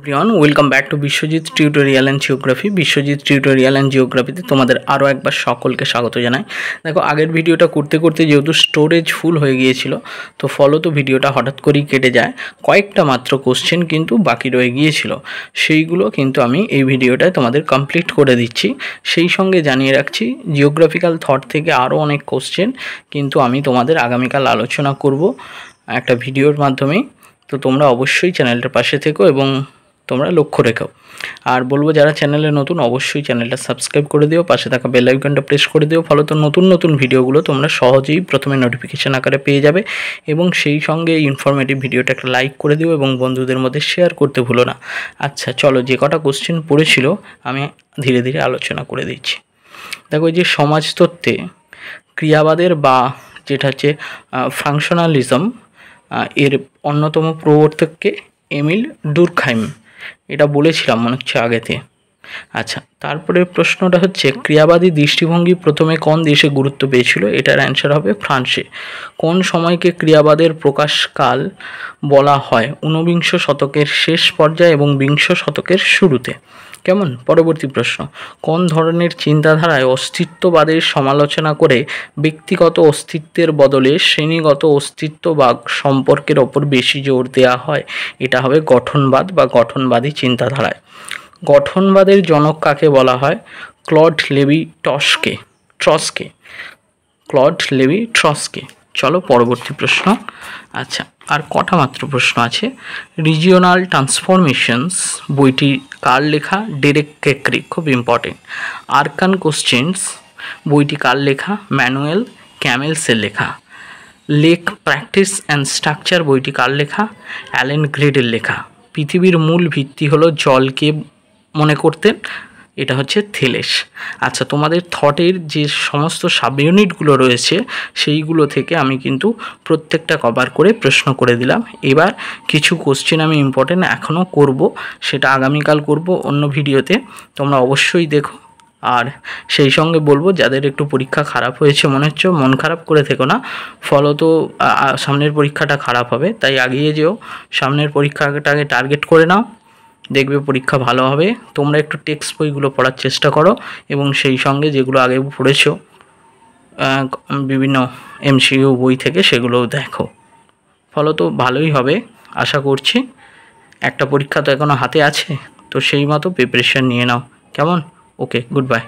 Everyone welcome back to Biswajit tutorial and geography. Biswajit tutorial and জিওগ্রাফিতে তোমাদের আরও একবার সকলকে স্বাগত জানাই। দেখো, আগের ভিডিওটা করতে করতে যেহেতু স্টোরেজ ফুল হয়ে গিয়েছিল, তো ফলত ভিডিওটা হঠাৎ করেই কেটে যায়। কয়েকটা মাত্র কোশ্চেন কিন্তু বাকি রয়ে গিয়েছিল, সেইগুলো কিন্তু আমি এই ভিডিওটায় তোমাদের কমপ্লিট করে দিচ্ছি। সেই সঙ্গে জানিয়ে রাখছি, জিওগ্রাফিক্যাল থট থেকে আরও অনেক কোশ্চেন কিন্তু আমি তোমাদের আগামীকাল আলোচনা করব একটা ভিডিওর মাধ্যমে। তো তোমরা অবশ্যই চ্যানেলটার পাশে থেকো এবং তোমরা লক্ষ্য রেখো। আর বলবো, যারা চ্যানেলে নতুন অবশ্যই চ্যানেলটা সাবস্ক্রাইব করে দিও, পাশে থাকা বেল আইকনটা প্রেস করে দিও। ফলত নতুন নতুন ভিডিওগুলো তোমরা সহজেই প্রথমে নোটিফিকেশান আকারে পেয়ে যাবে এবং সেই সঙ্গে ইনফরমেটিভ ভিডিওটা একটা লাইক করে দিও এবং বন্ধুদের মধ্যে শেয়ার করতে ভুলো না। আচ্ছা চলো, যে কটা কোশ্চেন পড়েছিল আমি ধীরে ধীরে আলোচনা করে দিচ্ছি। দেখো, এই যে সমাজতত্ত্বে ক্রিয়াবাদের বা যেটা হচ্ছে ফাংশনালিজম, এর অন্যতম প্রবর্তককে এমিল ডুরখাইম, এটা বলেছিলাম মনে হচ্ছে আগেতে। আচ্ছা, তারপরে প্রশ্নটা হচ্ছে, ক্রিয়াবাদী দৃষ্টিভঙ্গি প্রথমে কোন দেশে গুরুত্ব পেয়েছিল? এটার অ্যান্সার হবে ফ্রান্সে। কোন সময়কে ক্রিয়াবাদের প্রকাশকাল বলা হয়? ঊনবিংশ শতকের শেষ পর্যায়ে এবং বিংশ শতকের শুরুতে। কেমন? পরবর্তী প্রশ্ন, কোন ধরনের চিন্তাধারায় অস্তিত্ববাদের সমালোচনা করে ব্যক্তিগত অস্তিত্বের বদলে শ্রেণীগত অস্তিত্ব বা সম্পর্কের ওপর বেশি জোর দেওয়া হয়? এটা হবে গঠনবাদ বা গঠনবাদী চিন্তাধারায়। গঠনবাদের জনক কাকে বলা হয়? Claude Levi Strauss. Claude Levi Strauss. চলো পরবর্তী প্রশ্ন। আচ্ছা, আর কটা মাত্র প্রশ্ন আছে। রিজিওনাল ট্রান্সফরমেশনস বইটি কার লেখা? ডেরেক কেকরি, খুব ইম্পর্টেন্ট। আরকান কোশ্চেন্স বইটি কার লেখা? ম্যানুয়েল ক্যামেলসের লেখা। লেক প্র্যাকটিস অ্যান্ড স্ট্রাকচার বইটি কার লেখা? অ্যালেন গ্রেডের লেখা। পৃথিবীর মূল ভিত্তি হলো জলকে মনে করতেন, এটা হচ্ছে থেলেস। আচ্ছা, তোমাদের থটের যে সমস্ত সাব ইউনিটগুলো রয়েছে সেইগুলো থেকে আমি কিন্তু প্রত্যেকটা কভার করে প্রশ্ন করে দিলাম। এবার কিছু কোশ্চেন আমি ইম্পর্টেন্ট এখনও করব, সেটা আগামীকাল করব অন্য ভিডিওতে, তোমরা অবশ্যই দেখো। আর সেই সঙ্গে বলবো, যাদের একটু পরীক্ষা খারাপ হয়েছে মনে হচ্ছে, মন খারাপ করে থেকো না, ফলত সামনের পরীক্ষাটা খারাপ হবে, তাই এগিয়ে যেও। সামনের পরীক্ষাটাকে টার্গেট করে নাও, দেখবে পরীক্ষা ভালো হবে। তোমরা একটু টেক্সট বইগুলো পড়ার চেষ্টা করো এবং সেই সঙ্গে যেগুলো আগে পড়েছো বিভিন্ন এমসিইউ বই থেকে সেগুলোও দেখো, ফলত ভালোই হবে আশা করছি। একটা পরীক্ষা তো এখনও হাতে আছে, তো সেই মতো প্রিপারেশন নিয়ে নাও। কেমন? ওকে, গুড বাই।